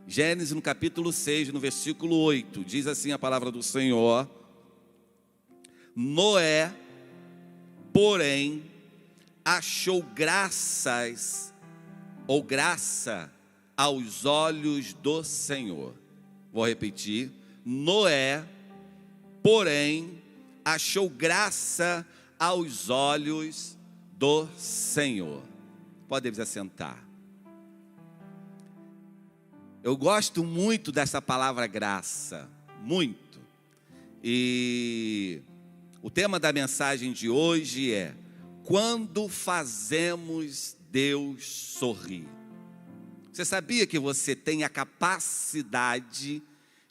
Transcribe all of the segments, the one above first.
Gênesis no capítulo 6, no versículo 8, diz assim a palavra do Senhor: Noé, porém, achou graça aos olhos do Senhor. Vou repetir. Noé, porém, achou graça aos olhos do Senhor. Podemos assentar. Eu gosto muito dessa palavra graça, muito. E o tema da mensagem de hoje é: quando fazemos Deus sorrir. Você sabia que você tem a capacidade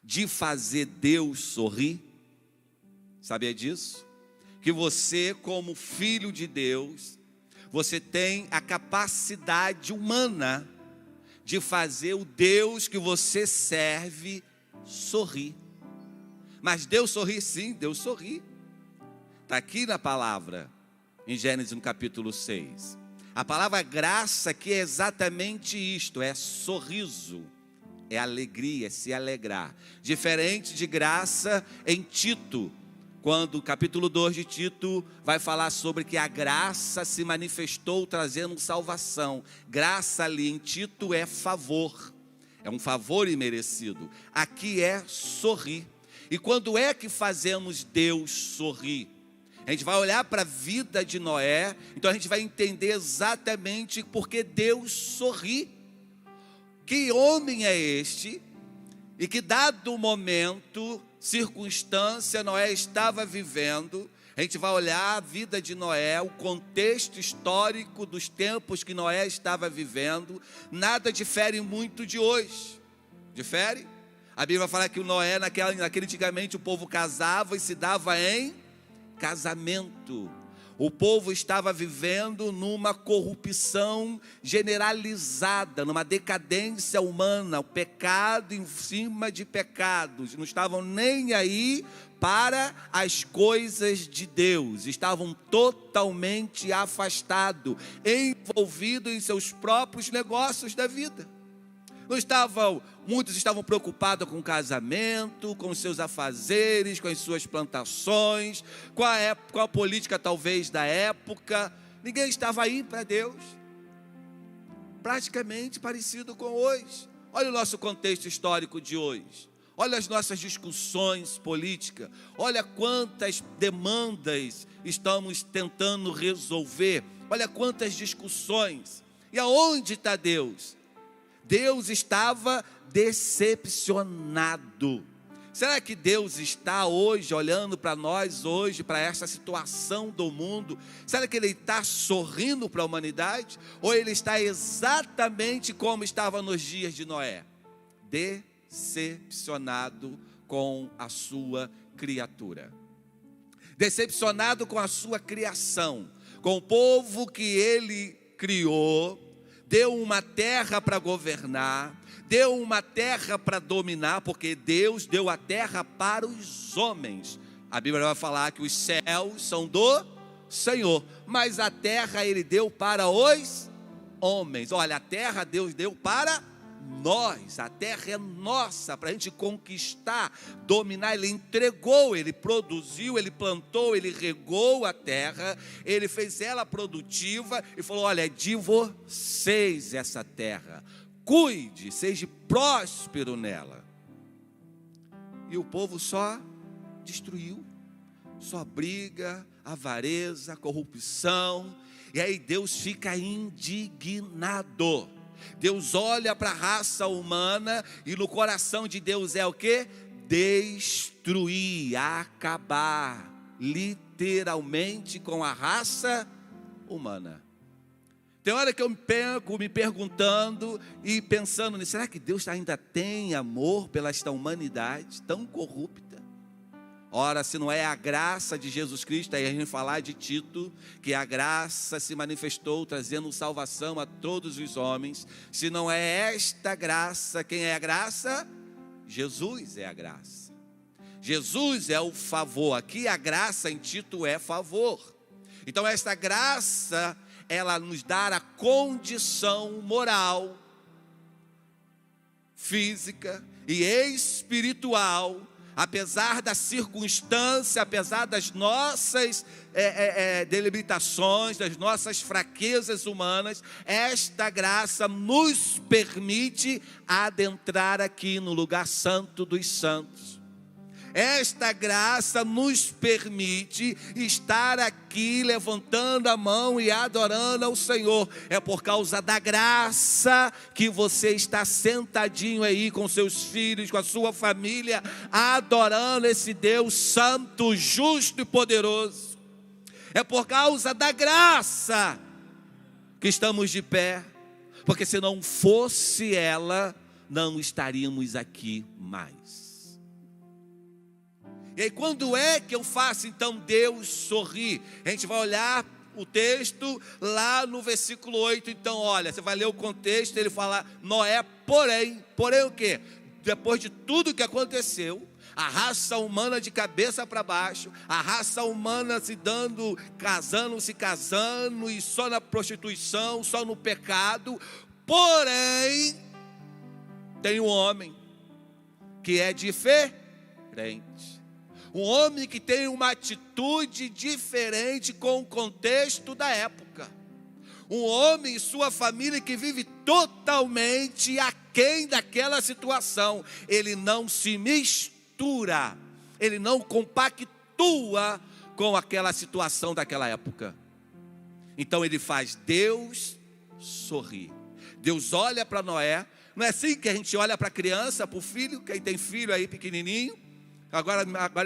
de fazer Deus sorrir? Sabia disso? Que você, como filho de Deus, você tem a capacidade humana de fazer o Deus que você serve sorrir. Mas Deus sorri sim, Deus sorri. Está aqui na palavra, em Gênesis no capítulo 6. A palavra graça aqui é exatamente isto, é sorriso, é alegria, é se alegrar. Diferente de graça em Tito, quando o capítulo 2 de Tito vai falar sobre que a graça se manifestou trazendo salvação. Graça ali em Tito é favor, é um favor imerecido. Aqui é sorrir. E quando é que fazemos Deus sorrir? A gente vai olhar para a vida de Noé, então a gente vai entender exatamente por que Deus sorri. Que homem é este? E que dado momento, circunstância, Noé estava vivendo. A gente vai olhar a vida de Noé, o contexto histórico dos tempos que Noé estava vivendo. Nada difere muito de hoje. Difere? A Bíblia vai falar que o Noé, naquele antigamente, o povo casava e se dava em casamento. O povo estava vivendo numa corrupção generalizada, numa decadência humana, o pecado em cima de pecados. Não estavam nem aí para as coisas de Deus, estavam totalmente afastados, envolvidos em seus próprios negócios da vida. Muitos estavam preocupados com o casamento, com os seus afazeres, com as suas plantações, com a política talvez da época. Ninguém estava aí para Deus. Praticamente parecido com hoje. Olha o nosso contexto histórico de hoje. Olha as nossas discussões políticas. Olha quantas demandas estamos tentando resolver. Olha quantas discussões. E aonde está Deus? Deus estava decepcionado. Será que Deus está hoje olhando para nós hoje, para essa situação do mundo? Será que Ele está sorrindo para a humanidade? Ou Ele está exatamente como estava nos dias de Noé? Decepcionado com a sua criatura. Decepcionado com a sua criação, com o povo que Ele criou. Deu uma terra para governar, deu uma terra para dominar, porque Deus deu a terra para os homens. A Bíblia vai falar que os céus são do Senhor, mas a terra Ele deu para os homens. Olha, a terra Deus deu para nós, a terra é nossa, para a gente conquistar, dominar. Ele entregou, Ele produziu, Ele plantou, Ele regou a terra, Ele fez ela produtiva e falou: olha, é de vocês essa terra, cuide, seja próspero nela. E o povo só destruiu, só briga, avareza, corrupção. E aí Deus fica indignado. Deus olha para a raça humana e no coração de Deus é o quê? Destruir, acabar, literalmente com a raça humana. Tem hora que eu me pego me perguntando e pensando nisso: será que Deus ainda tem amor pela esta humanidade tão corrupta? Ora, se não é a graça de Jesus Cristo, aí a gente falar de Tito, que a graça se manifestou trazendo salvação a todos os homens. Se não é esta graça, quem é a graça? Jesus é a graça. Jesus é o favor. Aqui a graça em Tito é favor. Então esta graça, ela nos dá a condição moral, física e espiritual, apesar da circunstância, apesar das nossas delimitações, das nossas fraquezas humanas, esta graça nos permite adentrar aqui no lugar santo dos santos. Esta graça nos permite estar aqui levantando a mão e adorando ao Senhor. É por causa da graça que você está sentadinho aí com seus filhos, com a sua família, adorando esse Deus santo, justo e poderoso. É por causa da graça que estamos de pé, porque se não fosse ela, não estaríamos aqui mais. E aí, quando é que eu faço então Deus sorrir? A gente vai olhar o texto lá no versículo 8. Então, olha, você vai ler o contexto, ele fala: Noé, porém o quê? Depois de tudo que aconteceu, a raça humana de cabeça para baixo, a raça humana se casando e só na prostituição, só no pecado. Porém, tem um homem que é diferente. Um homem que tem uma atitude diferente com o contexto da época. Um homem e sua família que vive totalmente aquém daquela situação. Ele não se mistura, ele não compactua com aquela situação daquela época. Então ele faz Deus sorrir. Deus olha para Noé. Não é assim que a gente olha para a criança, para o filho? Quem tem filho aí pequenininho. Agora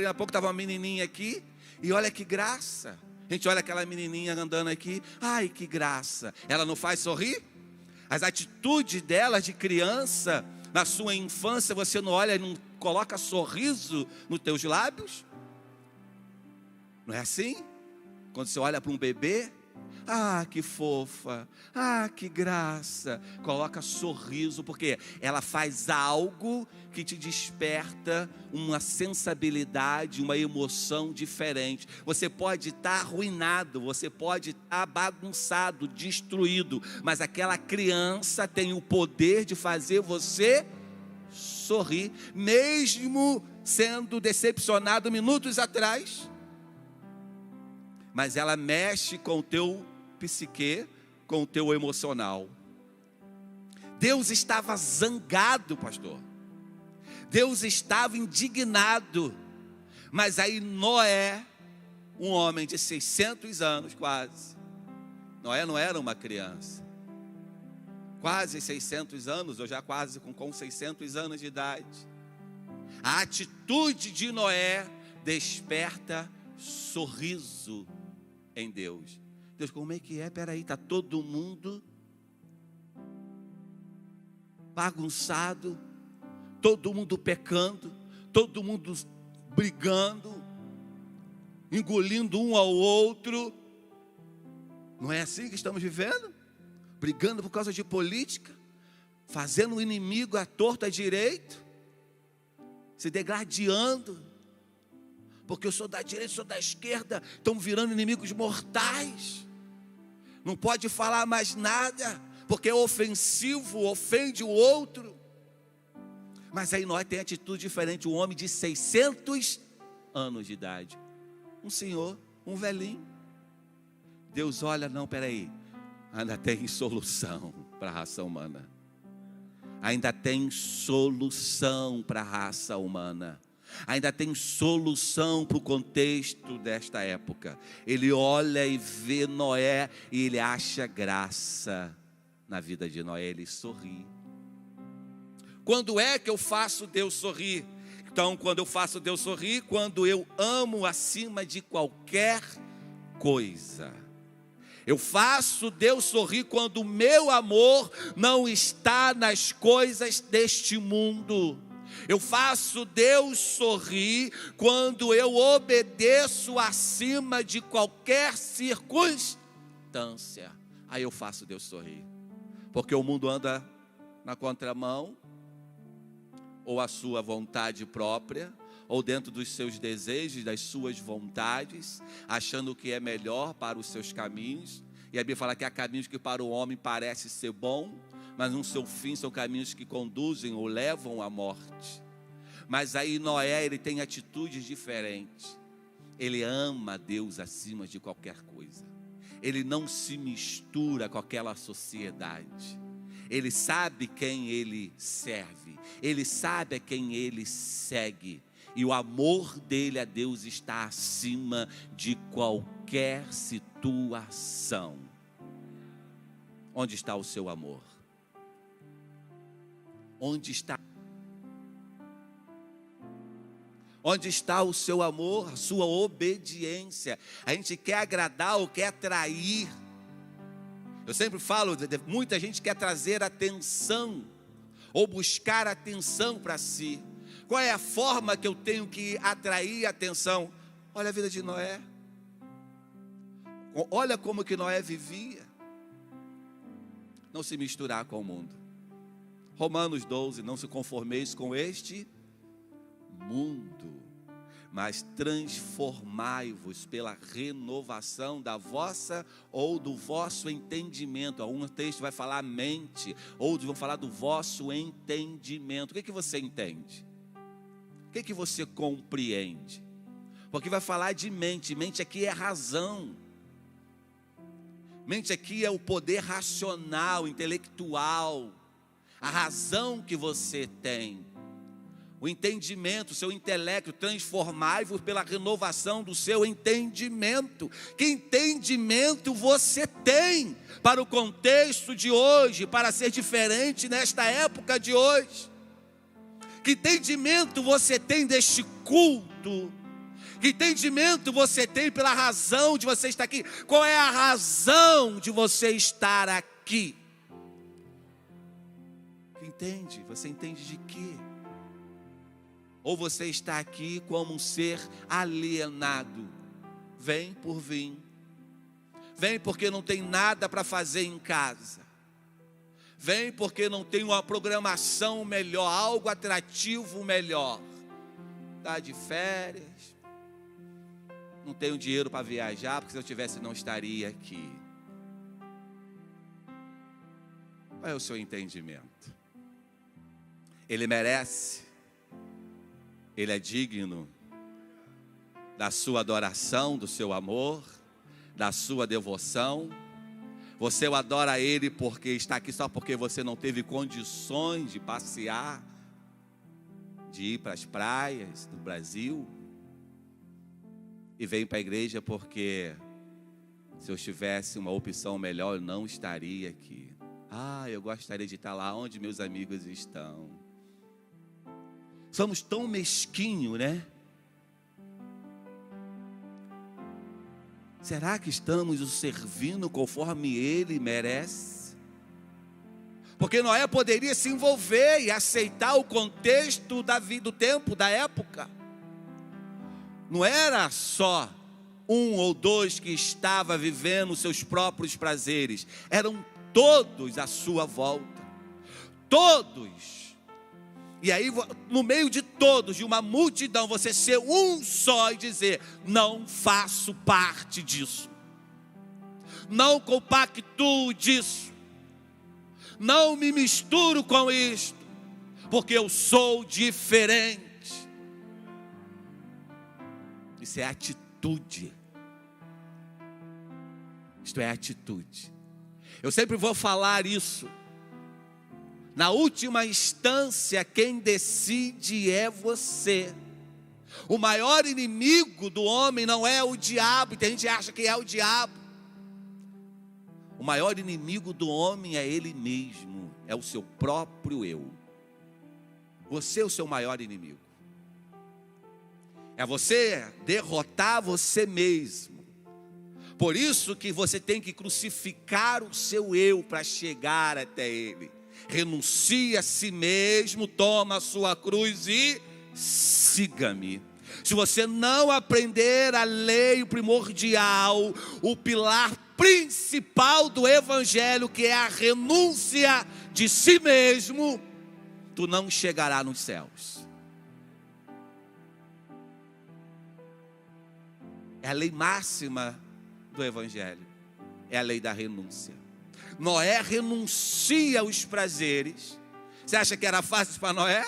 há pouco estava uma menininha aqui, e olha que graça. A gente olha aquela menininha andando aqui, ai que graça. Ela não faz sorrir? As atitudes dela de criança, na sua infância, você não olha e não coloca sorriso nos teus lábios? Não é assim? Quando você olha para um bebê, ah, que fofa, ah, que graça. Coloca sorriso, porque ela faz algo que te desperta uma sensibilidade, uma emoção diferente. Você pode estar arruinado, você pode estar bagunçado, destruído, mas aquela criança tem o poder de fazer você sorrir, mesmo sendo decepcionado minutos atrás. Mas ela mexe com o teu psique, com o teu emocional. Deus estava zangado, pastor. Deus estava indignado. Mas aí Noé, um homem de 600 anos quase. Noé não era uma criança. Quase 600 anos, ou já quase com 600 anos de idade. A atitude de Noé desperta sorriso em Deus. Deus, como é que é? Peraí, está todo mundo bagunçado, todo mundo pecando, todo mundo brigando, engolindo um ao outro. Não é assim que estamos vivendo? Brigando por causa de política, fazendo o inimigo à torta à direita, se degladiando, porque eu sou da direita, eu sou da esquerda, estão virando inimigos mortais. Não pode falar mais nada, porque é ofensivo, ofende o outro. Mas aí nós tem atitude diferente. Um homem de 600 anos de idade, um senhor, um velhinho. Deus olha, não, peraí, ainda tem solução para a raça humana. Ainda tem solução para a raça humana. Ainda tem solução para o contexto desta época. Ele olha e vê Noé e ele acha graça na vida de Noé, ele sorri. Quando é que eu faço Deus sorrir? Então, quando eu faço Deus sorrir, quando eu amo acima de qualquer coisa. Eu faço Deus sorrir quando o meu amor não está nas coisas deste mundo. Eu faço Deus sorrir quando eu obedeço acima de qualquer circunstância. Aí eu faço Deus sorrir. Porque o mundo anda na contramão, ou a sua vontade própria, ou dentro dos seus desejos, das suas vontades, achando que é melhor para os seus caminhos. E a Bíblia fala que há caminhos que para o homem parece ser bom, mas no seu fim são caminhos que conduzem ou levam à morte. Mas aí Noé, ele tem atitudes diferentes. Ele ama a Deus acima de qualquer coisa. Ele não se mistura com aquela sociedade. Ele sabe quem ele serve. Ele sabe a quem ele segue. E o amor dele a Deus está acima de qualquer situação. Onde está o seu amor? Onde está? Onde está o seu amor, a sua obediência? A gente quer agradar ou quer atrair. Eu sempre falo, muita gente quer trazer atenção ou buscar atenção para si. Qual é a forma que eu tenho que atrair atenção? Olha a vida de Noé. Olha como que Noé vivia. Não se misturar com o mundo. Romanos 12, não se conformeis com este mundo, mas transformai-vos pela renovação da vossa ou do vosso entendimento. Algum texto vai falar mente, outros vão falar do vosso entendimento. O que você entende? O que você compreende? Porque vai falar de mente. Mente aqui é razão. Mente aqui é o poder racional, intelectual. A razão que você tem. O entendimento, o seu intelecto. Transformai-vos pela renovação do seu entendimento. Que entendimento você tem para o contexto de hoje, para ser diferente nesta época de hoje? Que entendimento você tem deste culto? Que entendimento você tem pela razão de você estar aqui? Qual é a razão de você estar aqui? Entende? Você entende de quê? Ou você está aqui como um ser alienado? Vem por vir. Vem porque não tem nada para fazer em casa. Vem porque não tem uma programação melhor, algo atrativo melhor. Está de férias. Não tenho dinheiro para viajar, porque se eu tivesse não estaria aqui. Qual é o seu entendimento? Ele merece? Ele é digno da sua adoração, do seu amor, da sua devoção? Você o adora a Ele porque está aqui só porque você não teve condições de passear, de ir para as praias do Brasil? E vem para a igreja porque se eu tivesse uma opção melhor, eu não estaria aqui. Eu gostaria de estar lá onde meus amigos estão. Somos tão mesquinhos, né? Será que estamos o servindo conforme Ele merece? Porque Noé poderia se envolver e aceitar o contexto da vida, do tempo, da época. Não era só um ou dois que estava vivendo os seus próprios prazeres. Eram todos à sua volta. Todos. E aí, no meio de todos, de uma multidão, você ser um só e dizer: não faço parte disso. Não compactuo disso. Não me misturo com isto. Porque eu sou diferente. Isso é atitude. Isto é atitude. Eu sempre vou falar isso. Na última instância, quem decide é você. O maior inimigo do homem não é o diabo. Tem gente que acha que é o diabo. O maior inimigo do homem é ele mesmo. É o seu próprio eu. Você é o seu maior inimigo. É você derrotar você mesmo. Por isso que você tem que crucificar o seu eu para chegar até ele. Renuncia a si mesmo, toma a sua cruz e siga-me. Se você não aprender a lei primordial, o pilar principal do evangelho, que é a renúncia de si mesmo, tu não chegará nos céus. É a lei máxima do evangelho, é a lei da renúncia. Noé renuncia aos prazeres. Você acha que era fácil para Noé?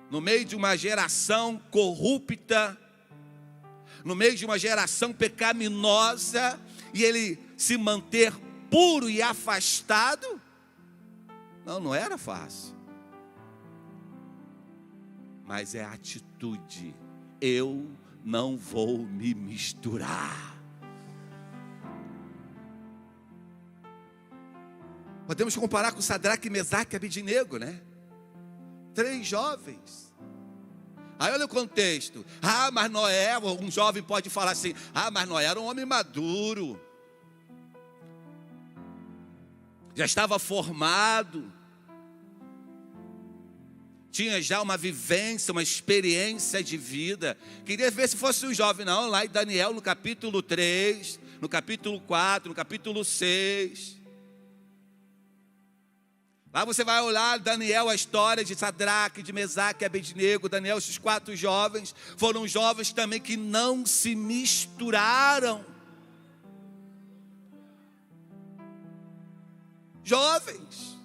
No meio de uma geração corrupta, no meio de uma geração pecaminosa, e ele se manter puro e afastado? Não era fácil. Mas é a atitude. Eu não vou me misturar. Podemos comparar com Sadraque, Mesaque e Abednego, né? 3 jovens. Aí olha o contexto. Mas Noé, um jovem pode falar assim: mas Noé era um homem maduro, já estava formado, tinha já uma vivência, uma experiência de vida. Queria ver se fosse um jovem. Não, lá em Daniel, no capítulo 3, no capítulo 4, no capítulo 6. Lá você vai olhar Daniel, a história de Sadraque, de Mesaque e Abednego. Daniel, esses 4 jovens, foram jovens também que não se misturaram. Jovens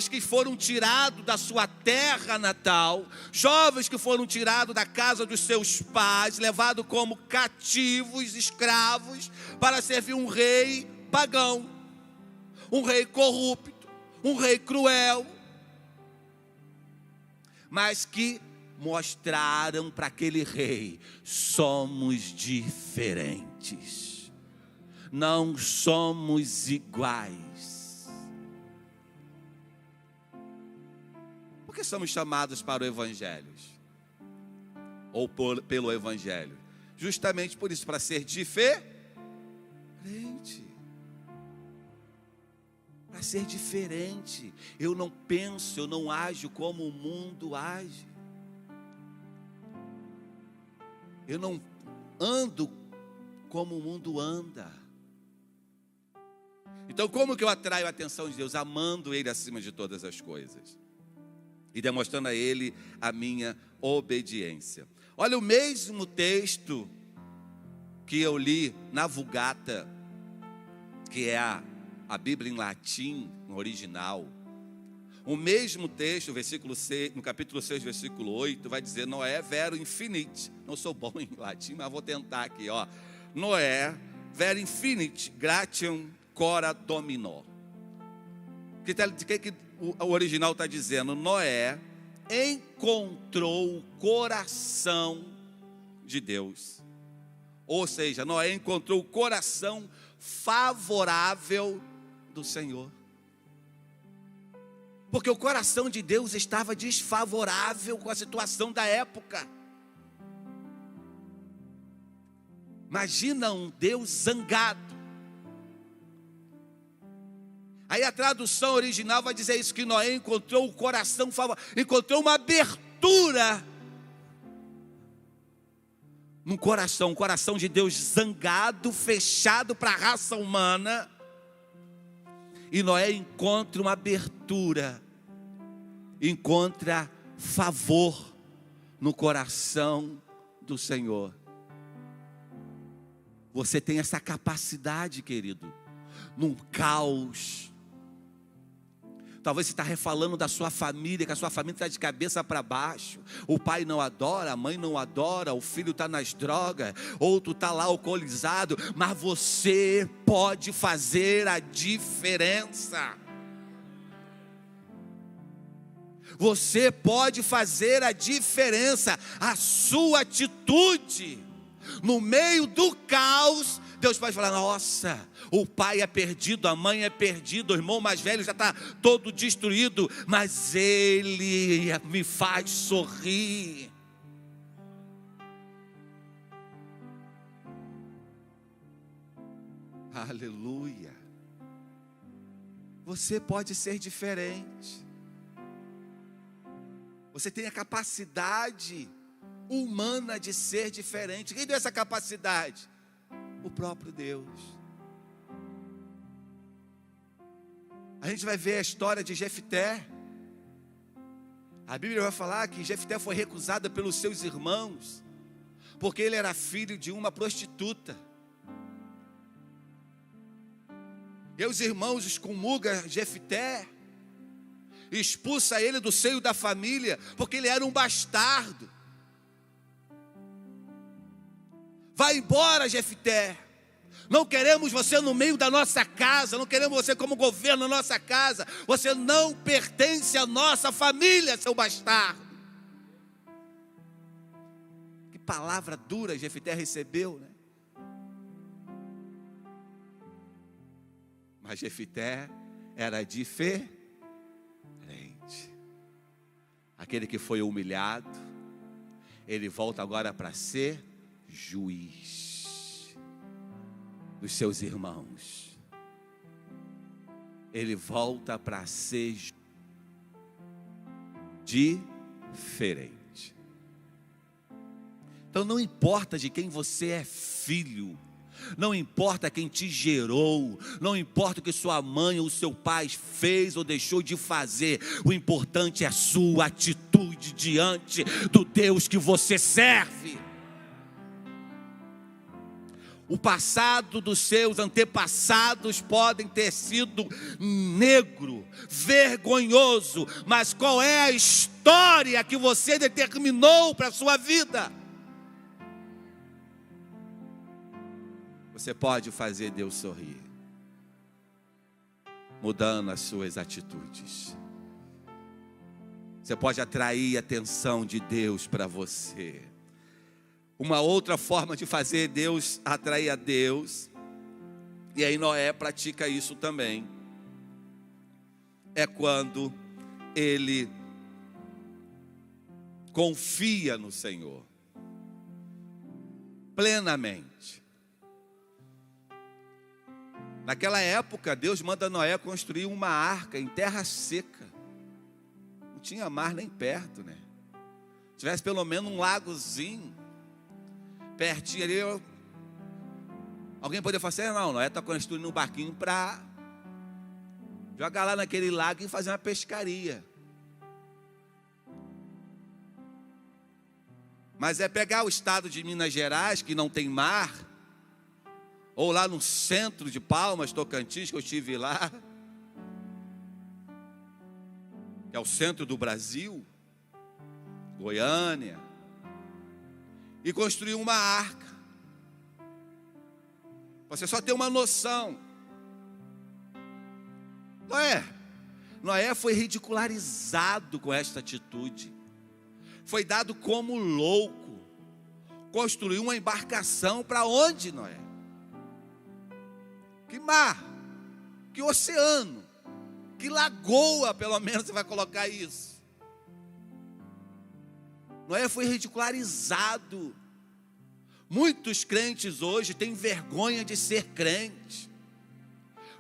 que foram tirados da sua terra natal, jovens que foram tirados da casa dos seus pais, levados como cativos, escravos, para servir um rei pagão, um rei corrupto, um rei cruel, mas que mostraram para aquele rei: somos diferentes, não somos iguais. Por que somos chamados para o Evangelho? Ou pelo Evangelho? Justamente por isso, para ser diferente. Para ser diferente. Eu não penso, eu não ajo como o mundo age. Eu não ando como o mundo anda. Então, como que eu atraio a atenção de Deus? Amando Ele acima de todas as coisas e demonstrando a Ele a minha obediência. Olha, o mesmo texto que eu li na Vulgata, que é a Bíblia em latim, no original. O mesmo texto, versículo 6, no capítulo 6, versículo 8, vai dizer: Noé vero infinite. Não sou bom em latim, mas vou tentar aqui, ó. Noé vero infinite gratiam cora domino. O que o original está dizendo? Noé encontrou o coração de Deus. Ou seja, Noé encontrou o coração favorável do Senhor. Porque o coração de Deus estava desfavorável com a situação da época. Imagina um Deus zangado. Aí a tradução original vai dizer isso, que Noé encontrou o coração favorável, encontrou uma abertura no coração, um coração de Deus zangado, fechado para a raça humana. E Noé encontra uma abertura, encontra favor no coração do Senhor. Você tem essa capacidade, querido, num caos. Talvez você está refalando da sua família, que a sua família está de cabeça para baixo. O pai não adora, a mãe não adora, o filho está nas drogas, outro está lá alcoolizado. Mas você pode fazer a diferença. Você pode fazer a diferença. A sua atitude no meio do caos. Deus pode falar: nossa, o pai é perdido, a mãe é perdida, o irmão mais velho já está todo destruído, mas ele me faz sorrir. Aleluia. Você pode ser diferente. Você tem a capacidade humana de ser diferente. Quem deu essa capacidade? O próprio Deus. A gente vai ver a história de Jefté. A Bíblia vai falar que Jefté foi recusado pelos seus irmãos, porque ele era filho de uma prostituta. E os irmãos excomungam Jefté, expulsa ele do seio da família, porque ele era um bastardo. Vai embora, Jefté. Não queremos você no meio da nossa casa, não queremos você como governo na nossa casa. Você não pertence à nossa família, seu bastardo. Que palavra dura Jefté recebeu, né? Mas Jefté era diferente. Aquele que foi humilhado, ele volta agora para ser juiz dos seus irmãos. Ele volta para ser diferente. Então não importa de quem você é filho, não importa quem te gerou, não importa o que sua mãe ou seu pai fez ou deixou de fazer, o importante é a sua atitude diante do Deus que você serve. O passado dos seus antepassados podem ter sido negro, vergonhoso, mas qual é a história que você determinou para a sua vida? Você pode fazer Deus sorrir, mudando as suas atitudes. Você pode atrair a atenção de Deus para você. Uma outra forma de fazer Deus atrair a Deus, e aí Noé pratica isso também, é quando ele confia no Senhor plenamente. Naquela época, Deus manda Noé construir uma arca em terra seca. Não tinha mar nem perto, né? Se tivesse pelo menos um lagozinho pertinho ali, alguém poderia falar assim: não, Noé está construindo um barquinho para jogar lá naquele lago e fazer uma pescaria. Mas é pegar o estado de Minas Gerais, que não tem mar, ou lá no centro de Palmas, Tocantins, que eu estive lá, que é o centro do Brasil, Goiânia, e construir uma arca. Você só tem uma noção. Noé foi ridicularizado com esta atitude. Foi dado como louco. Construiu uma embarcação para onde, Noé? Que mar? Que oceano? Que lagoa, pelo menos, você vai colocar isso? Noé foi ridicularizado. Muitos crentes hoje têm vergonha de ser crente.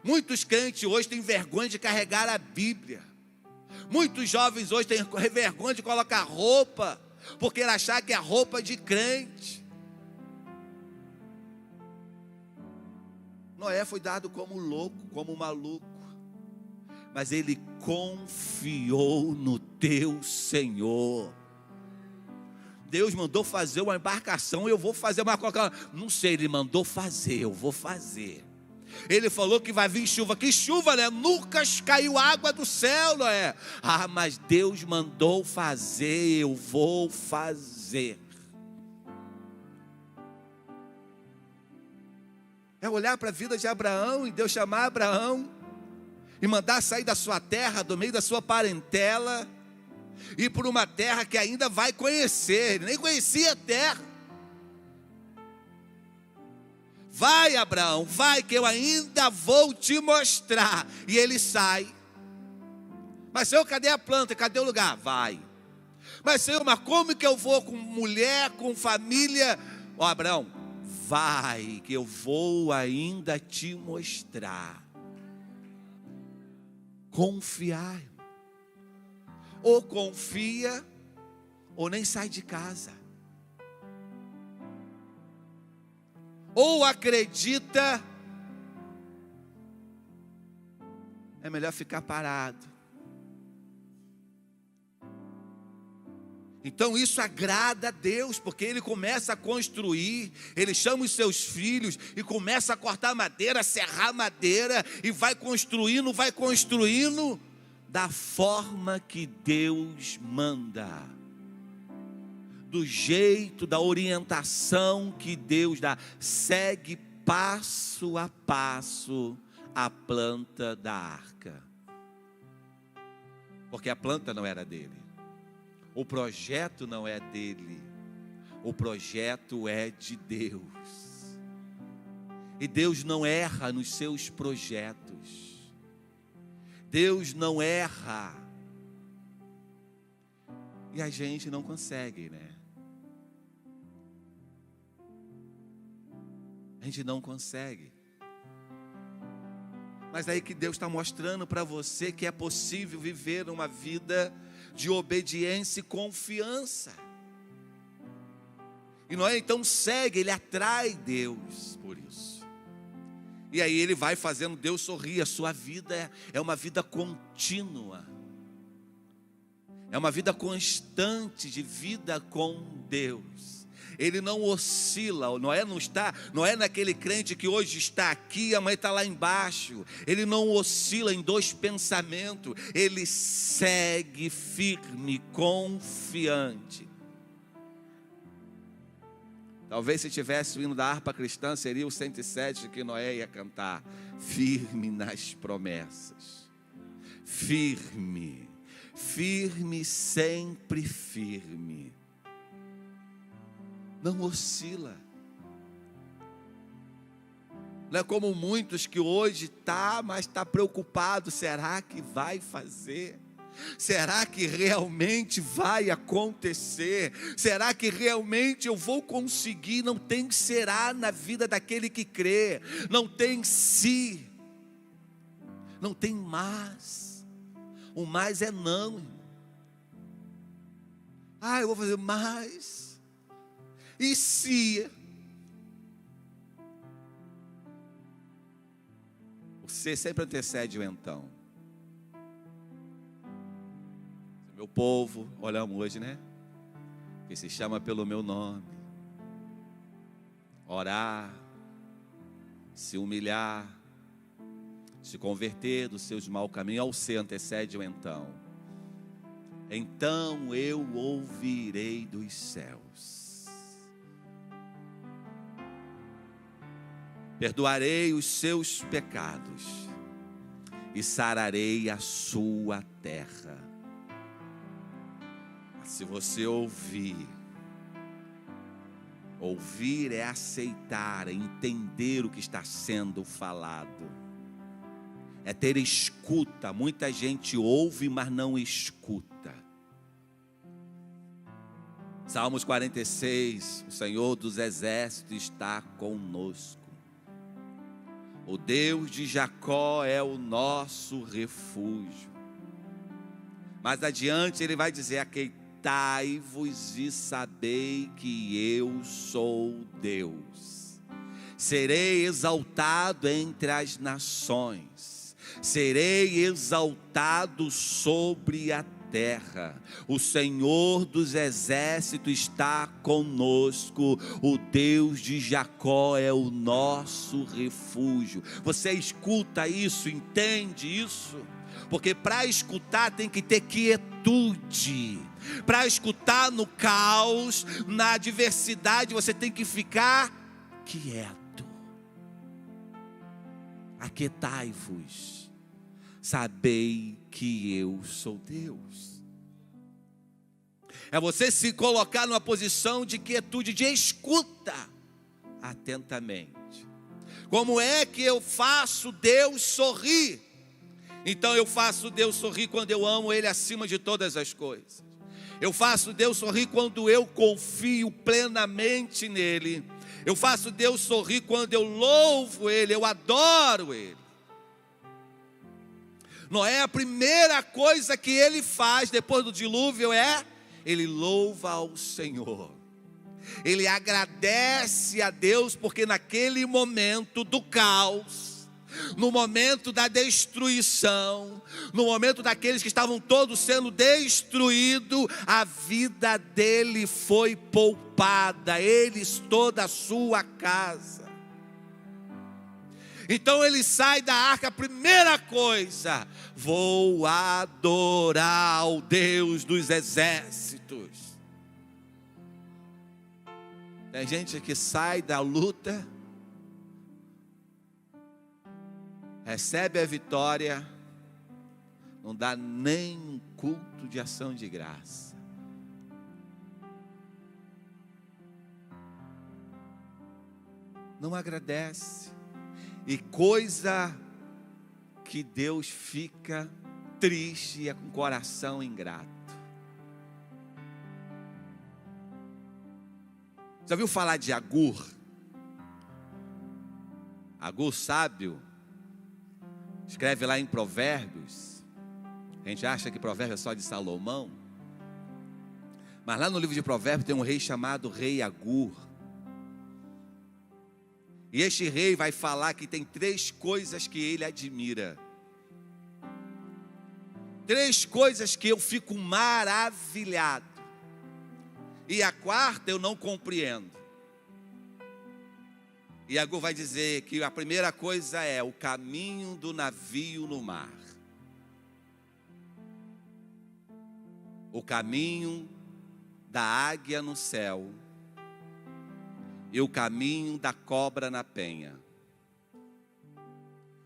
Muitos crentes hoje têm vergonha de carregar a Bíblia. Muitos jovens hoje têm vergonha de colocar roupa, porque ele achar que é roupa de crente. Noé foi dado como louco, como maluco, mas ele confiou no teu Senhor. Deus mandou fazer uma embarcação, eu vou fazer uma coca. Não sei, ele mandou fazer, eu vou fazer. Ele falou que vai vir chuva. Que chuva, né? Nunca caiu água do céu, não é? Ah, mas Deus mandou fazer, eu vou fazer. É olhar para a vida de Abraão e Deus chamar Abraão e mandar sair da sua terra, do meio da sua parentela, ir por uma terra que ainda vai conhecer. Ele nem conhecia a terra. Vai, Abraão, vai, que eu ainda vou te mostrar. E ele sai. Mas Senhor, cadê a planta? Cadê o lugar? Vai. Mas Senhor, mas como que eu vou com mulher, com família? Ó, Abraão, vai, que eu vou ainda te mostrar. Confiar. Ou confia, ou nem sai de casa. Ou acredita, é melhor ficar parado. Então isso agrada a Deus, porque Ele começa a construir, Ele chama os seus filhos e começa a cortar madeira, serrar madeira, e vai construindo da forma que Deus manda, do jeito, da orientação que Deus dá. Segue passo a passo a planta da arca, porque a planta não era dele. O projeto não é dele, o projeto é de Deus. E Deus não erra nos seus projetos. Deus não erra. E a gente não consegue, né? A gente não consegue. Mas aí que Deus está mostrando para você que é possível viver uma vida de obediência e confiança. E Noé então segue, ele atrai Deus por isso. E aí ele vai fazendo Deus sorrir. A sua vida é uma vida contínua. É uma vida constante de vida com Deus. Ele não oscila. Noé não é naquele crente que hoje está aqui, amanhã está lá embaixo. Ele não oscila em dois pensamentos. Ele segue firme, confiante. Talvez se tivesse o hino da harpa cristã, seria o 107 que Noé ia cantar. Firme nas promessas. Firme. Firme, sempre firme. Não oscila. Não é como muitos que hoje mas está preocupado. Será que vai fazer? Será que realmente vai acontecer? Será que realmente eu vou conseguir? Não tem será na vida daquele que crê. Não tem se. Não tem mas. O mais é não. Eu vou fazer mais. E se? O ser sempre antecede o então. Meu povo, olhamos hoje, né? Que se chama pelo meu nome. Orar, se humilhar, se converter dos seus maus caminhos. Ao ser antecede o então. Então eu ouvirei dos céus. Perdoarei os seus pecados e sararei a sua terra. Se você ouvir é aceitar, é entender o que está sendo falado, é ter escuta. Muita gente ouve, mas não escuta. Salmos 46, o Senhor dos exércitos está conosco. O Deus de Jacó é o nosso refúgio. Mais adiante ele vai dizer: aqueitai-vos e sabei que eu sou Deus. Serei exaltado entre as nações, serei exaltado sobre a terra. O Senhor dos exércitos está conosco. O Deus de Jacó é o nosso refúgio. Você escuta isso, entende isso? Porque para escutar tem que ter quietude. Para escutar no caos, na adversidade, você tem que ficar quieto. Aquietai-vos, sabei que eu sou Deus. É você se colocar numa posição de quietude, de escuta atentamente. Como é que eu faço Deus sorrir? Então eu faço Deus sorrir quando eu amo Ele acima de todas as coisas. Eu faço Deus sorrir quando eu confio plenamente nele. Eu faço Deus sorrir quando eu louvo Ele, eu adoro Ele. Noé, a primeira coisa que ele faz depois do dilúvio ele louva ao Senhor. Ele agradece a Deus porque naquele momento do caos, no momento da destruição, no momento daqueles que estavam todos sendo destruídos, a vida dele foi poupada, eles, toda a sua casa. Então ele sai da arca, a primeira coisa: vou adorar o Deus dos exércitos. Tem gente que sai da luta, recebe a vitória, não dá nem um culto de ação de graça. Não agradece. E coisa que Deus fica triste e é com o coração ingrato. Já ouviu falar de Agur? Agur sábio, escreve lá em Provérbios. A gente acha que Provérbios é só de Salomão, mas lá no livro de Provérbios tem um rei chamado Rei Agur. E este rei vai falar que tem 3 coisas que ele admira. 3 coisas que eu fico maravilhado. E a 4ª eu não compreendo. E Agur vai dizer que a primeira coisa é o caminho do navio no mar. O caminho da águia no céu. E o caminho da cobra na penha.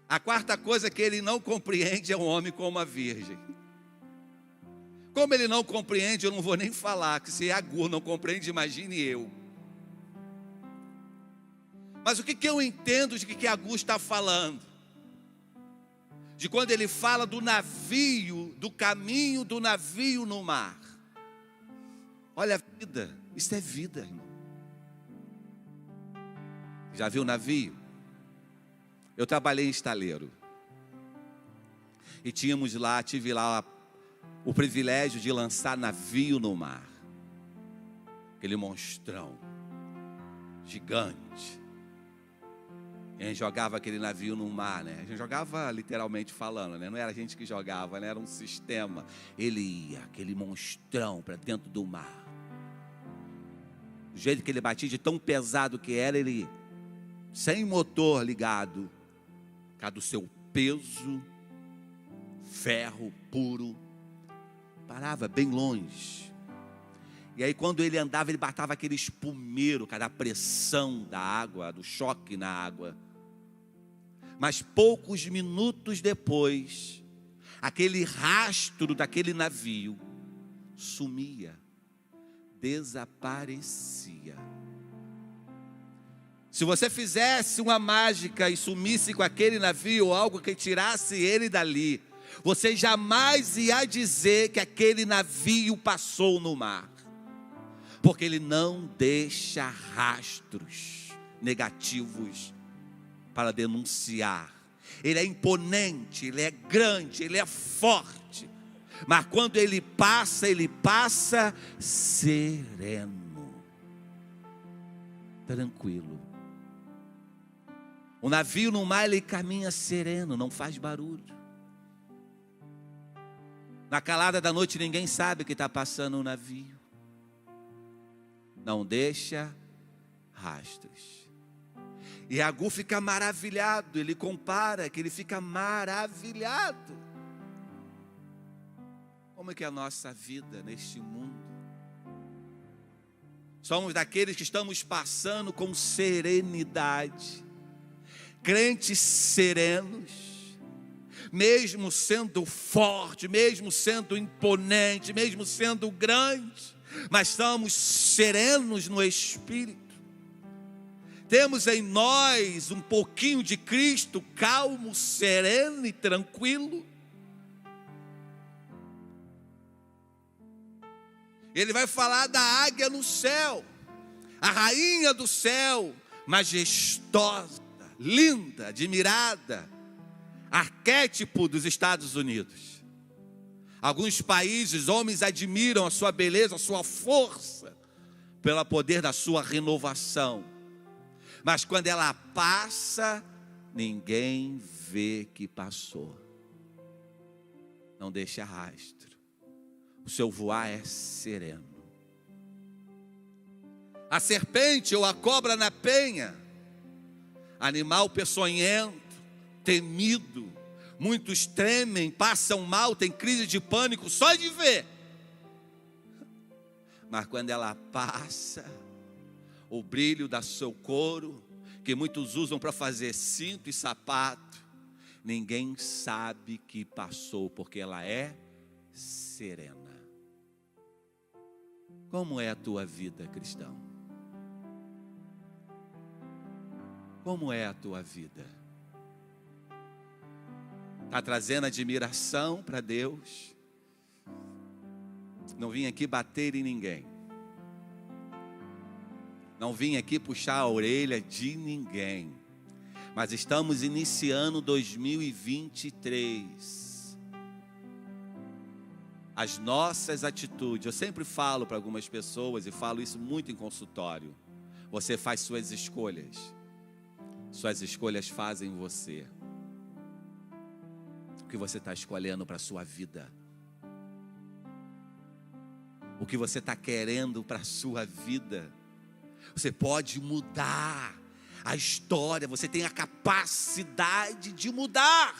A 4ª coisa que ele não compreende é um homem como a virgem. Como ele não compreende, eu não vou nem falar, que se Agur não compreende, imagine eu. Mas o que eu entendo de que Agur está falando? De quando ele fala do navio, do caminho do navio no mar. Olha a vida, isso é vida, irmão. Já viu o navio? Eu trabalhei em estaleiro. E tive lá o privilégio de lançar navio no mar. Aquele monstrão, gigante. E a gente jogava aquele navio no mar, né? A gente jogava literalmente falando, né? Não era a gente que jogava, né? Era um sistema. Ele ia, aquele monstrão para dentro do mar. Do jeito que ele batia, de tão pesado que era, ele... sem motor ligado, por causa do seu peso, ferro puro, parava bem longe. E aí quando ele andava, ele batava aquele espumeiro, cada pressão da água, do choque na água. Mas poucos minutos depois, aquele rastro daquele navio sumia, desaparecia. Se você fizesse uma mágica e sumisse com aquele navio, ou algo que tirasse ele dali, você jamais ia dizer que aquele navio passou no mar. Porque ele não deixa rastros negativos para denunciar. Ele é imponente, ele é grande, ele é forte. Mas quando ele passa sereno, tranquilo. O navio no mar, ele caminha sereno, não faz barulho. Na calada da noite ninguém sabe que está passando um navio. Não deixa rastros. E Agur fica maravilhado, ele compara que ele fica maravilhado. Como é que é a nossa vida neste mundo? Somos daqueles que estamos passando com serenidade. Crentes serenos, mesmo sendo forte, mesmo sendo imponente, mesmo sendo grande, mas estamos serenos no Espírito. Temos em nós um pouquinho de Cristo, calmo, sereno e tranquilo. Ele vai falar da águia no céu, a rainha do céu, majestosa, linda, admirada, arquétipo dos Estados Unidos. Alguns países, homens admiram a sua beleza, a sua força, pelo poder da sua renovação. Mas quando ela passa, ninguém vê que passou. Não deixe rastro. O seu voar é sereno. A serpente ou a cobra na penha, animal peçonhento, temido, muitos tremem, passam mal, tem crise de pânico só de ver. Mas quando ela passa, o brilho do seu couro, que muitos usam para fazer cinto e sapato, ninguém sabe que passou, porque ela é serena. Como é a tua vida, cristão? Como é a tua vida? Está trazendo admiração para Deus? Não vim aqui bater em ninguém. Não vim aqui puxar a orelha de ninguém. Mas estamos iniciando 2023. As nossas atitudes, eu sempre falo para algumas pessoas, e falo isso muito em consultório. Você faz suas escolhas. Suas escolhas fazem você. O que você está escolhendo para a sua vida? O que você está querendo para a sua vida? Você pode mudar a história, você tem a capacidade de mudar.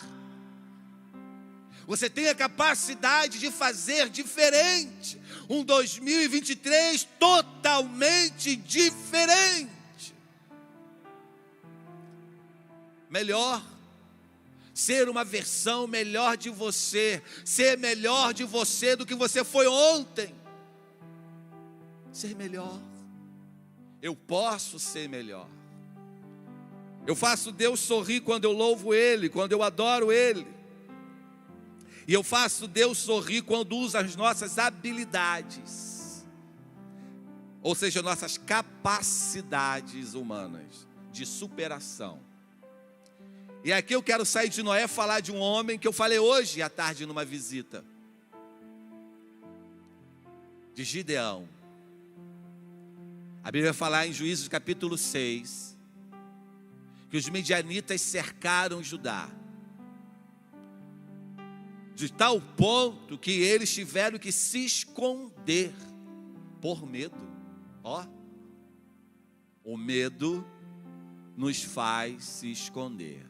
Você tem a capacidade de fazer diferente. Um 2023 totalmente diferente. Melhor. Ser uma versão melhor de você. Ser melhor de você do que você foi ontem. Ser melhor. Eu posso ser melhor. Eu faço Deus sorrir quando eu louvo Ele, quando eu adoro Ele. E eu faço Deus sorrir quando uso as nossas habilidades. Ou seja, nossas capacidades humanas de superação. E aqui eu quero sair de Noé e falar de um homem que eu falei hoje à tarde numa visita. De Gideão. A Bíblia vai falar em Juízes capítulo 6, que os midianitas cercaram Judá. De tal ponto que eles tiveram que se esconder por medo. Ó, o medo nos faz se esconder.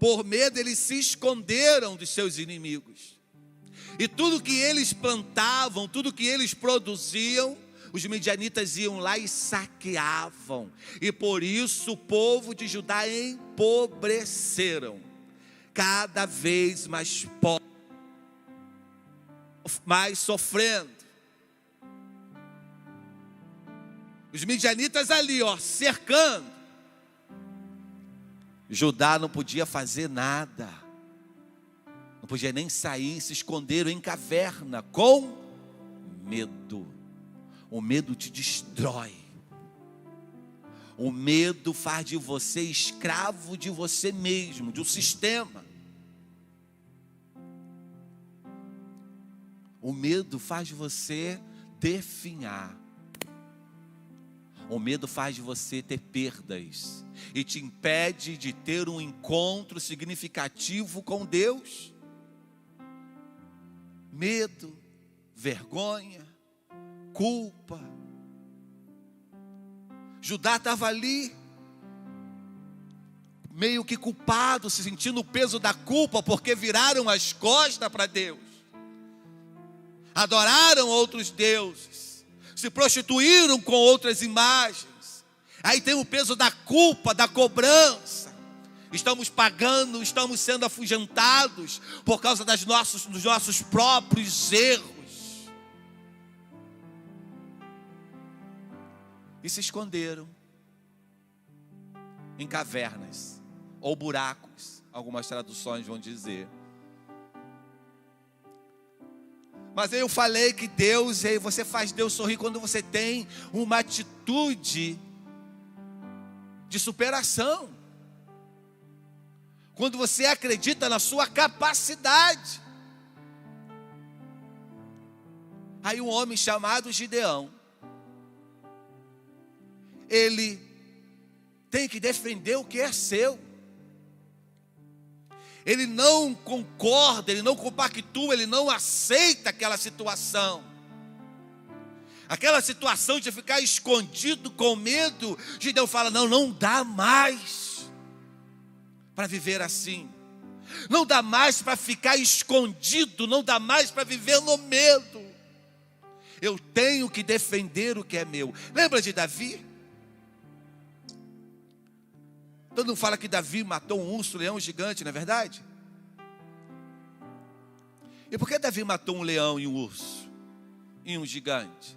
Por medo eles se esconderam dos seus inimigos. E tudo que eles plantavam, tudo que eles produziam, os midianitas iam lá e saqueavam. E por isso o povo de Judá empobreceram. Cada vez mais pobre, mais sofrendo. Os midianitas ali, ó, cercando. Judá não podia fazer nada. Não podia nem sair, se esconderam em caverna com medo. O medo te destrói. O medo faz de você escravo de você mesmo, de um sistema. O medo faz de você definhar. O medo faz de você ter perdas e te impede de ter um encontro significativo com Deus. Medo, vergonha, culpa. Judá estava ali, meio que culpado, se sentindo o peso da culpa, porque viraram as costas para Deus. Adoraram outros deuses, se prostituíram com outras imagens. Aí tem o peso da culpa, da cobrança. Estamos pagando, estamos sendo afugentados por causa dos nossos próprios erros. E se esconderam em cavernas ou buracos, algumas traduções vão dizer. Mas eu falei que Deus, você faz Deus sorrir quando você tem uma atitude de superação. Quando você acredita na sua capacidade. Aí um homem chamado Gideão, ele tem que defender o que é seu. Ele não concorda, ele não compactua, ele não aceita aquela situação. Aquela situação de ficar escondido com medo, Gideão fala, não dá mais para viver assim. Não dá mais para ficar escondido, não dá mais para viver no medo. Eu tenho que defender o que é meu. Lembra de Davi? Todo mundo fala que Davi matou um urso, um leão gigante, não é verdade? E por que Davi matou um leão e um urso? E um gigante?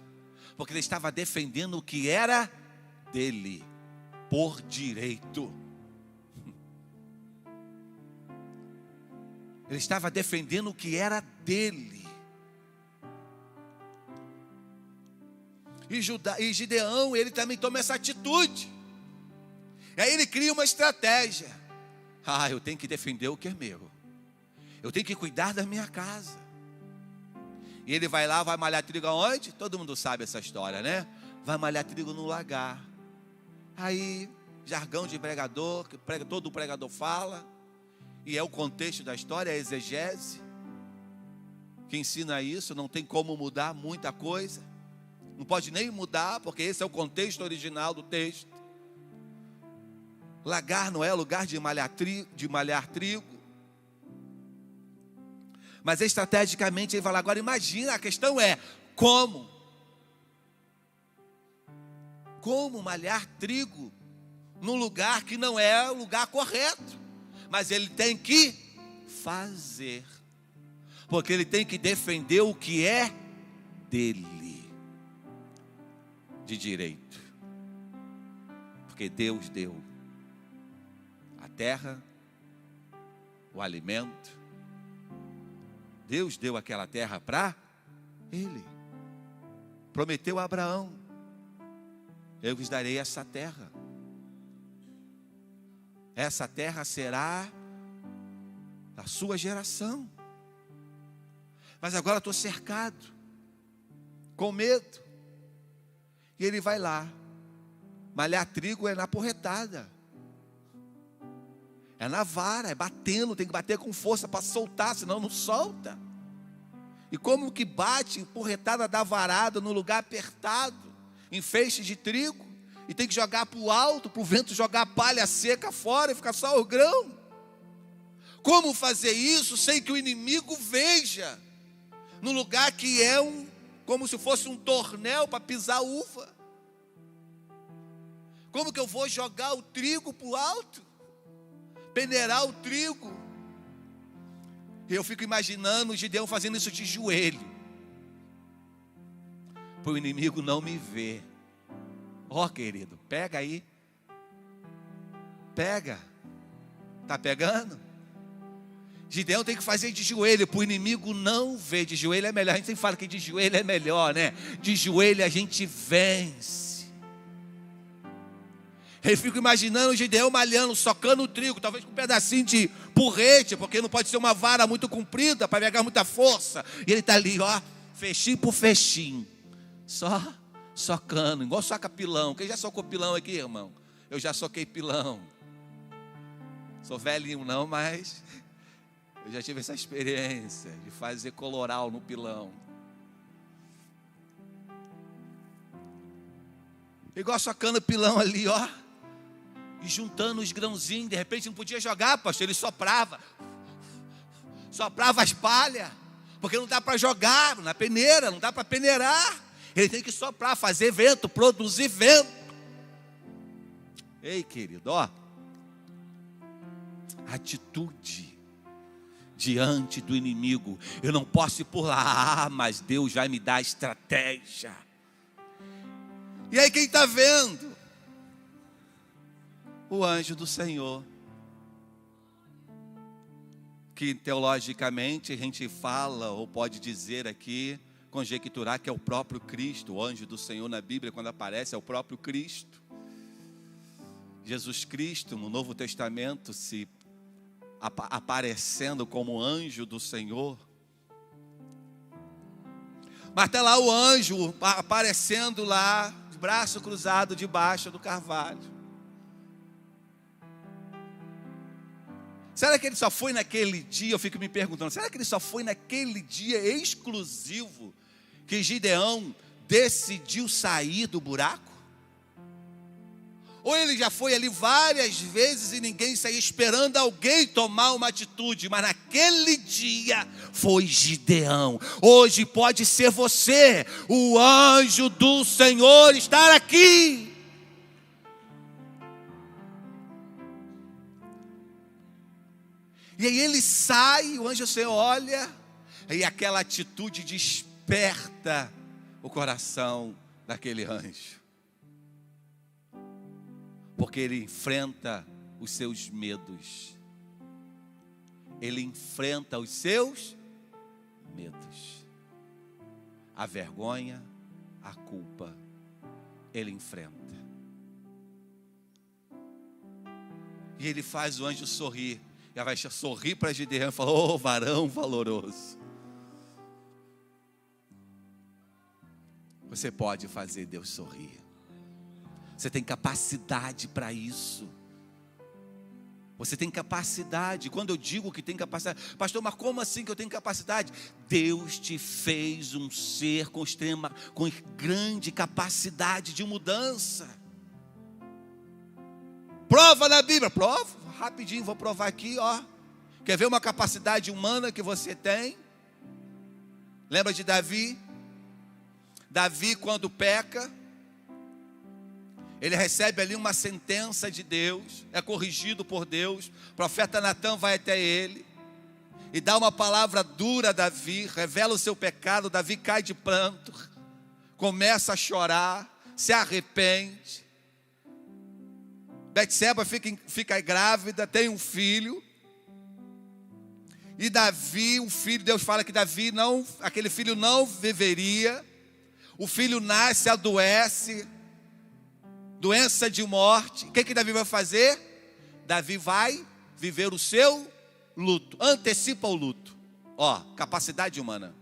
Porque ele estava defendendo o que era dele, por direito. Ele estava defendendo o que era dele. E Gideão, ele também toma essa atitude. E aí ele cria uma estratégia. Eu tenho que defender o que é meu. Eu tenho que cuidar da minha casa. E ele vai lá, vai malhar trigo aonde? Todo mundo sabe essa história, né? Vai malhar trigo no lagar. Aí, jargão de pregador, que todo pregador fala. E é o contexto da história, é a exegese. Que ensina isso, não tem como mudar muita coisa. Não pode nem mudar, porque esse é o contexto original do texto. Lagar não é lugar de malhar trigo. Mas estrategicamente ele fala, agora imagina, a questão é, como? Como malhar trigo num lugar que não é o lugar correto? Mas ele tem que fazer. Porque ele tem que defender o que é dele. De direito. Porque Deus deu a terra, o alimento. Deus deu aquela terra para ele. Prometeu a Abraão, eu vos darei essa terra. Essa terra será da sua geração. Mas agora estou cercado, com medo. E ele vai lá. Malhar trigo é na porretada. É na vara, é batendo, tem que bater com força para soltar, senão não solta. E como que bate, porretada da varada no lugar apertado, em feixes de trigo, e tem que jogar para o alto, para o vento jogar a palha seca fora e ficar só o grão. Como fazer isso sem que o inimigo veja? No lugar que é como se fosse um tornel para pisar uva. Como que eu vou jogar o trigo para o alto? Peneirar o trigo. Eu fico imaginando o Gideão fazendo isso de joelho, para o inimigo não me ver. Querido, pega aí. Pega. Tá pegando? Gideão tem que fazer de joelho, para o inimigo não ver. De joelho é melhor. A gente sempre fala que de joelho é melhor, né? De joelho a gente vence. Eu fico imaginando o Gideão malhando, socando o trigo, talvez com um pedacinho de porrete, porque não pode ser uma vara muito comprida para pegar muita força. E ele está ali, fechinho por fechinho, só socando, igual soca pilão. Quem já socou pilão aqui, irmão? Eu já soquei pilão. Sou velhinho não, mas eu já tive essa experiência de fazer coloral no pilão. Igual socando pilão ali, e juntando os grãozinhos. De repente não podia jogar, pastor, ele soprava as palhas, porque não dá para jogar na peneira, não dá para peneirar. Ele tem que soprar, fazer vento, produzir vento. Ei, querido, atitude diante do inimigo. Eu não posso ir por lá, mas Deus vai me dar estratégia. E aí quem está vendo? O anjo do Senhor. Que teologicamente a gente fala, ou pode dizer aqui, conjecturar que é o próprio Cristo. O anjo do Senhor na Bíblia, quando aparece, é o próprio Cristo. Jesus Cristo, no Novo Testamento, se aparecendo como anjo do Senhor. Mas está lá o anjo aparecendo lá, braço cruzado debaixo do carvalho. Será que ele só foi naquele dia? Eu fico me perguntando, será que ele só foi naquele dia exclusivo que Gideão decidiu sair do buraco? Ou ele já foi ali várias vezes e ninguém saía, esperando alguém tomar uma atitude, mas naquele dia foi Gideão. Hoje pode ser você, o anjo do Senhor estar aqui. E aí ele sai, o anjo do Senhor olha, e aquela atitude desperta o coração daquele anjo. Porque ele enfrenta os seus medos. Ele enfrenta os seus medos. A vergonha, a culpa, ele enfrenta. E ele faz o anjo sorrir. E vai sorrir para Gideão e falar: ô varão valoroso. Você pode fazer Deus sorrir. Você tem capacidade para isso. Você tem capacidade. Quando eu digo que tem capacidade, pastor, mas como assim que eu tenho capacidade? Deus te fez um ser com grande capacidade de mudança. Prova na Bíblia. Prova, rapidinho, vou provar aqui, ó. Quer ver uma capacidade humana que você tem? Lembra de Davi? Davi, quando peca, ele recebe ali uma sentença de Deus, é corrigido por Deus. O profeta Natã vai até ele e dá uma palavra dura a Davi, revela o seu pecado. Davi cai de pranto, começa a chorar, se arrepende. Betseba fica grávida, tem um filho. E Davi, o filho, Deus fala que Davi não, aquele filho não viveria. O filho nasce, adoece, doença de morte. O que Davi vai fazer? Davi vai viver o seu luto, antecipa o luto. Ó, capacidade humana.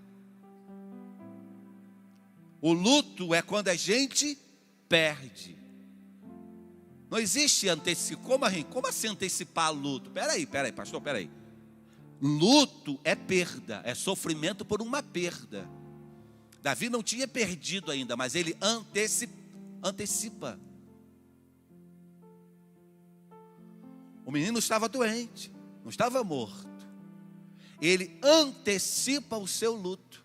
O luto é quando a gente perde. Não existe antecipar. Como assim antecipar luto? Peraí, pastor, peraí. Luto é perda, é sofrimento por uma perda. Davi não tinha perdido ainda, mas ele antecipa. O menino estava doente, não estava morto. Ele antecipa o seu luto.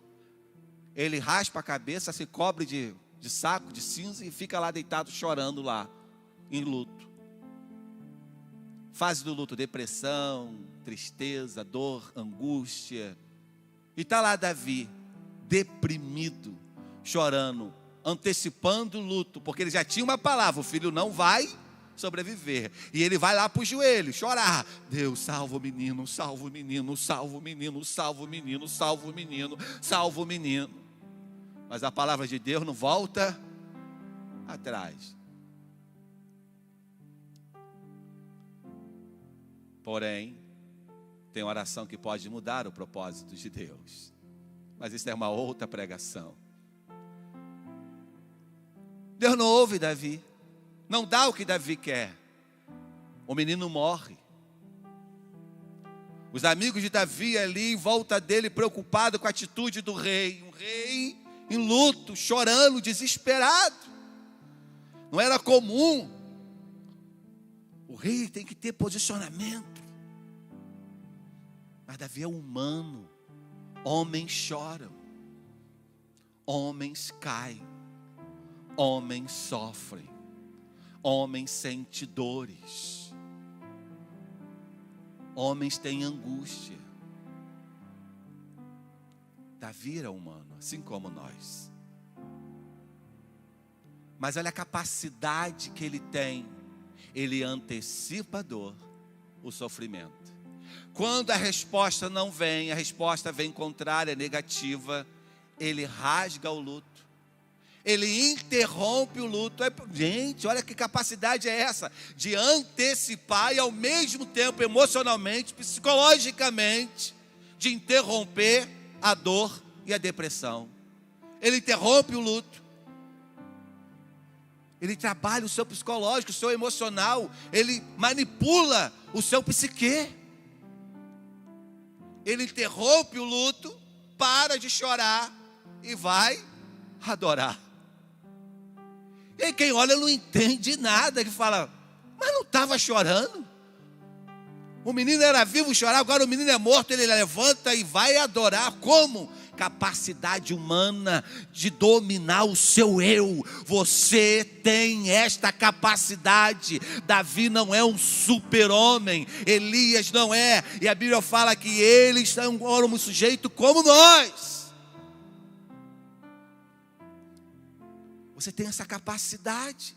Ele raspa a cabeça, se cobre de saco, de cinza e fica lá deitado chorando lá, em luto. Fase do luto: depressão, tristeza, dor, angústia. E está lá Davi, deprimido, chorando, antecipando o luto, porque ele já tinha uma palavra: o filho não vai sobreviver. E ele vai lá para o joelho chorar: Deus, salva o menino, salva o menino, salva o menino, salva o menino, salva o menino, salva o menino. Mas a palavra de Deus não volta atrás. Porém, tem oração que pode mudar o propósito de Deus. Mas isso é uma outra pregação. Deus não ouve Davi. Não dá o que Davi quer. O menino morre. Os amigos de Davi ali em volta dele, preocupados com a atitude do rei. Um rei em luto, chorando, desesperado. Não era comum. O rei tem que ter posicionamento. Mas Davi é humano. Homens choram. Homens caem. Homens sofrem. Homens sentem dores. Homens têm angústia. Davi era humano, assim como nós. Mas olha a capacidade que ele tem. Ele antecipa a dor, o sofrimento. Quando a resposta não vem, a resposta vem contrária, negativa, ele rasga o luto. Ele interrompe o luto. Gente, olha que capacidade é essa, de antecipar e ao mesmo tempo emocionalmente, psicologicamente, de interromper a dor e a depressão. Ele interrompe o luto. Ele trabalha o seu psicológico, o seu emocional. Ele manipula o seu psique. ele interrompe o luto, para de chorar e vai adorar. E aí quem olha não entende nada, que fala, mas não estava chorando? O menino era vivo, chorava, agora o menino é morto, ele levanta e vai adorar. Como? Capacidade humana de dominar o seu eu. Você tem esta capacidade. Davi não é um super-homem, Elias não é, e a Bíblia fala que eles são um sujeito como nós. Você tem essa capacidade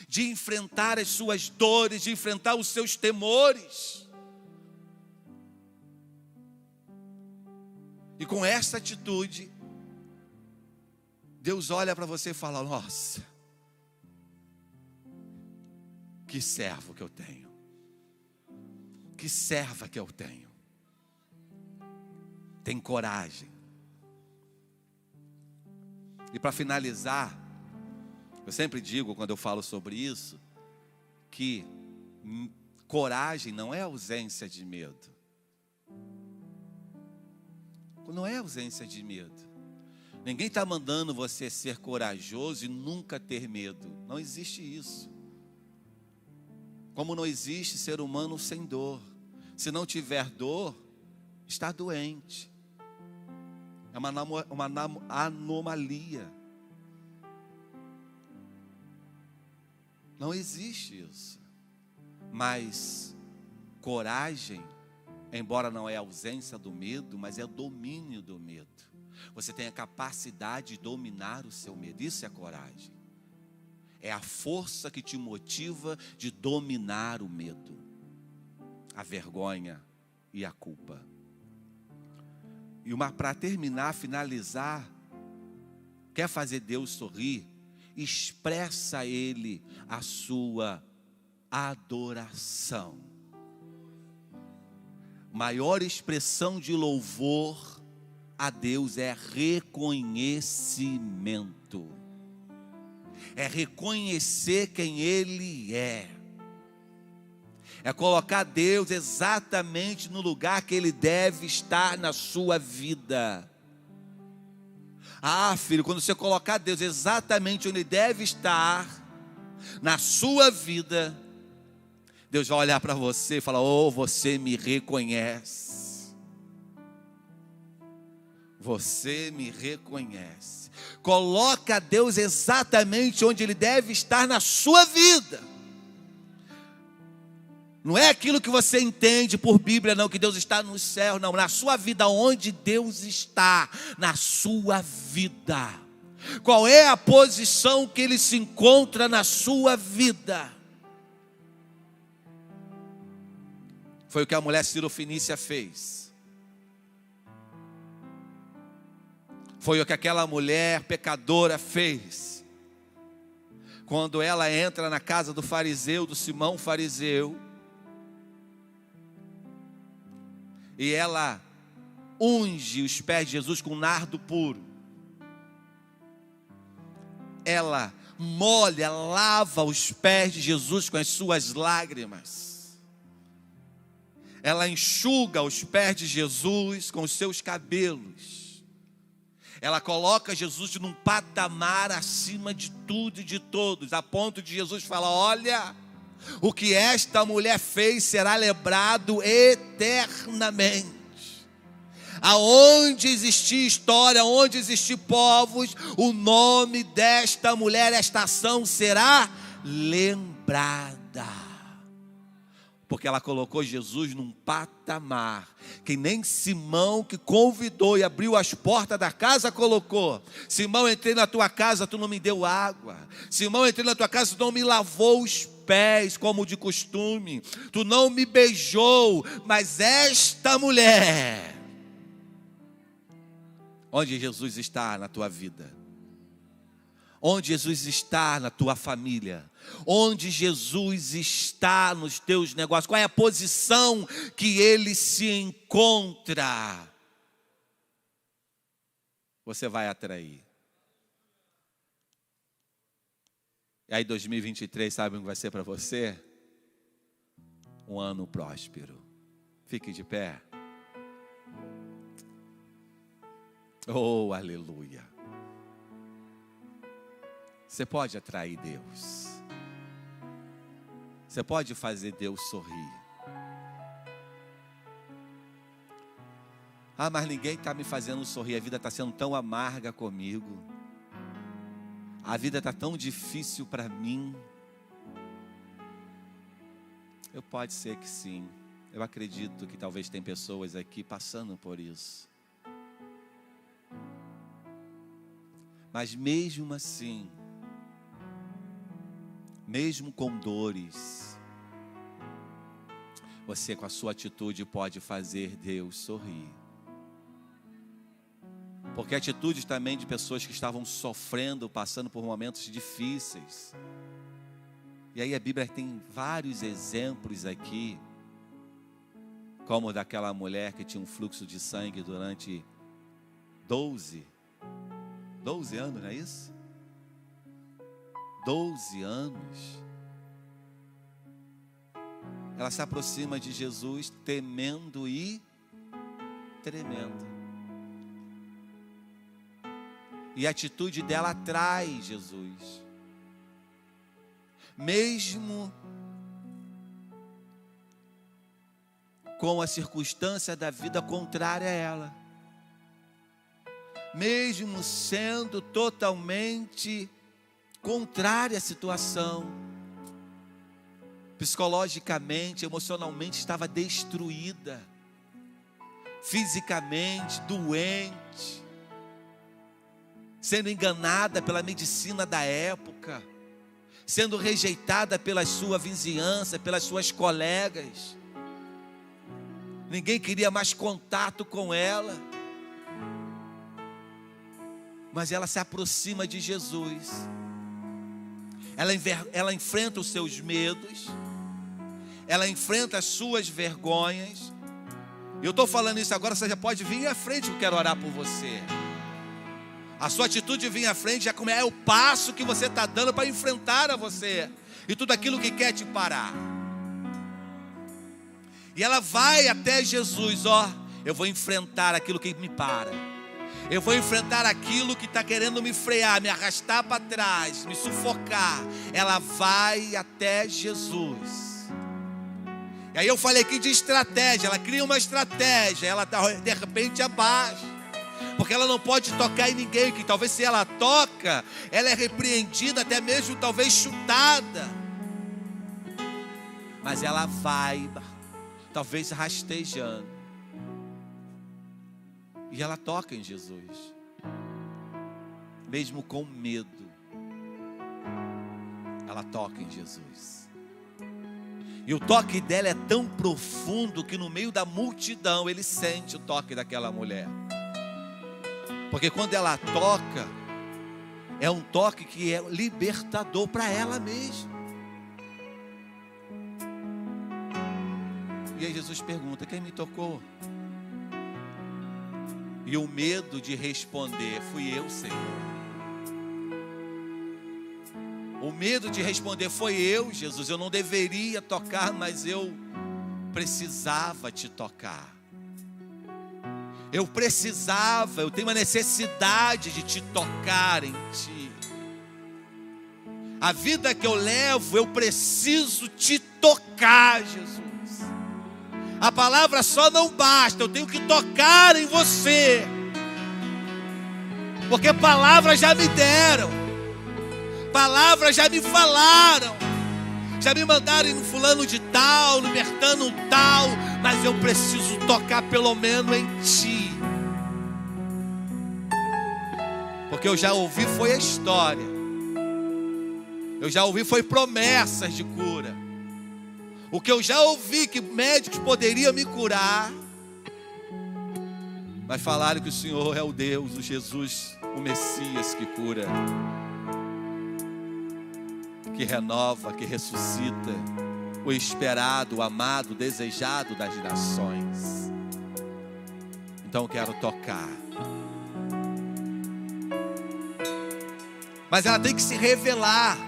de enfrentar as suas dores, de enfrentar os seus temores. E com essa atitude, Deus olha para você e fala, nossa, que servo que eu tenho. Que serva que eu tenho. Tem coragem. E para finalizar, eu sempre digo quando eu falo sobre isso, que coragem não é ausência de medo. Não é ausência de medo. Ninguém está mandando você ser corajoso e nunca ter medo. Não existe isso. Como não existe ser humano sem dor. Se não tiver dor, está doente. É uma anomalia. Não existe isso. Mas coragem, embora não é ausência do medo, mas é domínio do medo. Você tem a capacidade de dominar o seu medo. Isso é coragem. É a força que te motiva de dominar o medo, a vergonha e a culpa. E para terminar, finalizar, quer fazer Deus sorrir? Expressa a Ele a sua adoração. Maior expressão de louvor a Deus é reconhecimento. É reconhecer quem Ele é. É colocar Deus exatamente no lugar que Ele deve estar na sua vida. Ah, filho, quando você colocar Deus exatamente onde Ele deve estar na sua vida, Deus vai olhar para você e falar, oh, você me reconhece. Você me reconhece. Coloca Deus exatamente onde Ele deve estar na sua vida. Não é aquilo que você entende por Bíblia, não, que Deus está no céu, não. Na sua vida, onde Deus está, na sua vida. Qual é a posição que Ele se encontra na sua vida? Foi o que a mulher Cirofenícia fez. Foi o que aquela mulher pecadora fez. Quando ela entra na casa do fariseu, do Simão fariseu, e ela unge os pés de Jesus com nardo puro. Ela molha, lava os pés de Jesus com as suas lágrimas. Ela enxuga os pés de Jesus com os seus cabelos. Ela coloca Jesus num patamar acima de tudo e de todos, a ponto de Jesus falar, olha, o que esta mulher fez será lembrado eternamente. Aonde existir história, onde existir povos, o nome desta mulher, esta ação será lembrada. Porque ela colocou Jesus num patamar que nem Simão, que convidou e abriu as portas da casa, colocou. Simão, entrei na tua casa, tu não me deu água. Simão, entrei na tua casa, tu não me lavou os pés como de costume. Tu não me beijou, mas esta mulher. Onde Jesus está na tua vida? Onde Jesus está na tua família? Onde Jesus está nos teus negócios? Qual é a posição que Ele se encontra? Você vai atrair. E aí 2023, sabe o que vai ser para você? Um ano próspero. Fique de pé. Oh, aleluia. Você pode atrair Deus. Você pode fazer Deus sorrir. Ah, mas ninguém está me fazendo sorrir. A vida está sendo tão amarga comigo. A vida está tão difícil para mim. Pode ser que sim. Eu acredito que talvez tem pessoas aqui passando por isso. Mas mesmo assim, mesmo com dores, você com a sua atitude pode fazer Deus sorrir. Porque atitudes também de pessoas que estavam sofrendo, passando por momentos difíceis. E aí a Bíblia tem vários exemplos aqui, como daquela mulher que tinha um fluxo de sangue durante 12 anos, não é isso? 12 anos. Ela se aproxima de Jesus temendo e tremendo. E a atitude dela atrai Jesus. Mesmo com a circunstância da vida contrária a ela. Mesmo sendo totalmente contrária à situação. Psicologicamente, emocionalmente estava destruída. Fisicamente, doente. Sendo enganada pela medicina da época. Sendo rejeitada pela sua vizinhança, pelas suas colegas. Ninguém queria mais contato com ela. Mas ela se aproxima de Jesus. Ela enfrenta os seus medos. Ela enfrenta as suas vergonhas. Eu estou falando isso agora, você já pode vir à frente, eu quero orar por você. A sua atitude de vir à frente já é o passo que você está dando para enfrentar a você. E tudo aquilo que quer te parar. E ela vai até Jesus, eu vou enfrentar aquilo que me para. Eu vou enfrentar aquilo que está querendo me frear, me arrastar para trás, me sufocar. Ela vai até Jesus. E aí eu falei aqui de estratégia, ela cria uma estratégia, ela de repente abaixa. Porque ela não pode tocar em ninguém, que talvez se ela toca, ela é repreendida, até mesmo talvez chutada. Mas ela vai, talvez rastejando. E ela toca em Jesus. Mesmo com medo. Ela toca em Jesus. E o toque dela é tão profundo que no meio da multidão ele sente o toque daquela mulher. Porque quando ela toca, é um toque que é libertador para ela mesma. E aí Jesus pergunta: quem me tocou? E o medo de responder: fui eu, Senhor. O medo de responder: foi eu, Jesus. Eu não deveria tocar, mas eu precisava te tocar. Eu precisava, eu tenho uma necessidade de te tocar em ti. A vida que eu levo, eu preciso te tocar, Jesus. A palavra só não basta, eu tenho que tocar em você. Porque palavras já me deram. Palavras já me falaram. Já me mandaram no fulano de tal, no Bertano tal. Mas eu preciso tocar pelo menos em ti. Porque eu já ouvi foi a história. Eu já ouvi foi promessas de cura. O que eu já ouvi que médicos poderiam me curar. Mas falaram que o Senhor é o Deus, o Jesus, o Messias que cura. Que renova, que ressuscita. O esperado, o amado, o desejado das nações. Então eu quero tocar. Mas ela tem que se revelar.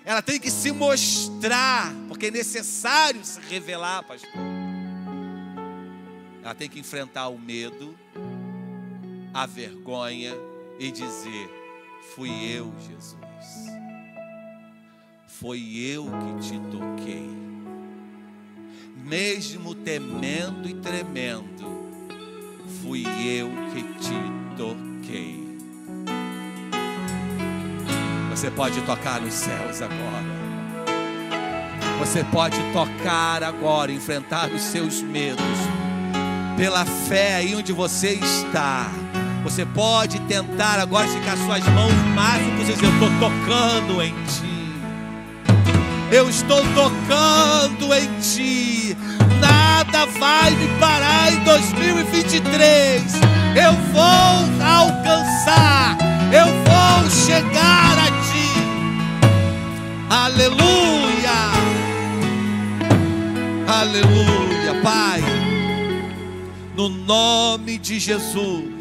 Ela tem que se mostrar. Porque é necessário se revelar, pastor. Ela tem que enfrentar o medo. a vergonha e dizer: fui eu, Jesus. Foi eu que te toquei. Mesmo temendo e tremendo, fui eu que te toquei. Você pode tocar nos céus agora. Você pode tocar agora, enfrentar os seus medos. Pela fé aí onde você está. Você pode tentar agora esticar suas mãos o máximo possível. Eu estou tocando em ti. Eu estou tocando em ti. Nada vai me parar em 2023. Eu vou alcançar. Eu vou chegar a ti. Aleluia. Aleluia, Pai. No nome de Jesus,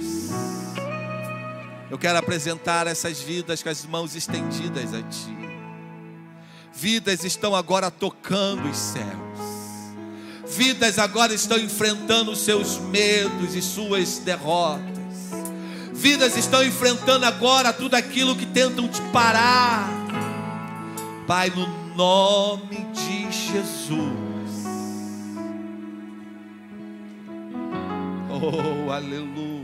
eu quero apresentar essas vidas com as mãos estendidas a ti. Vidas estão agora tocando os céus. Vidas agora estão enfrentando os seus medos e suas derrotas. Vidas estão enfrentando agora tudo aquilo que tentam te parar. Pai, no nome de Jesus. Oh, aleluia.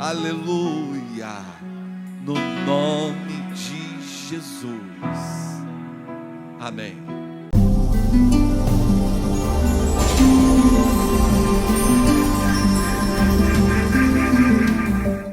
Aleluia. No nome de Jesus. Amém.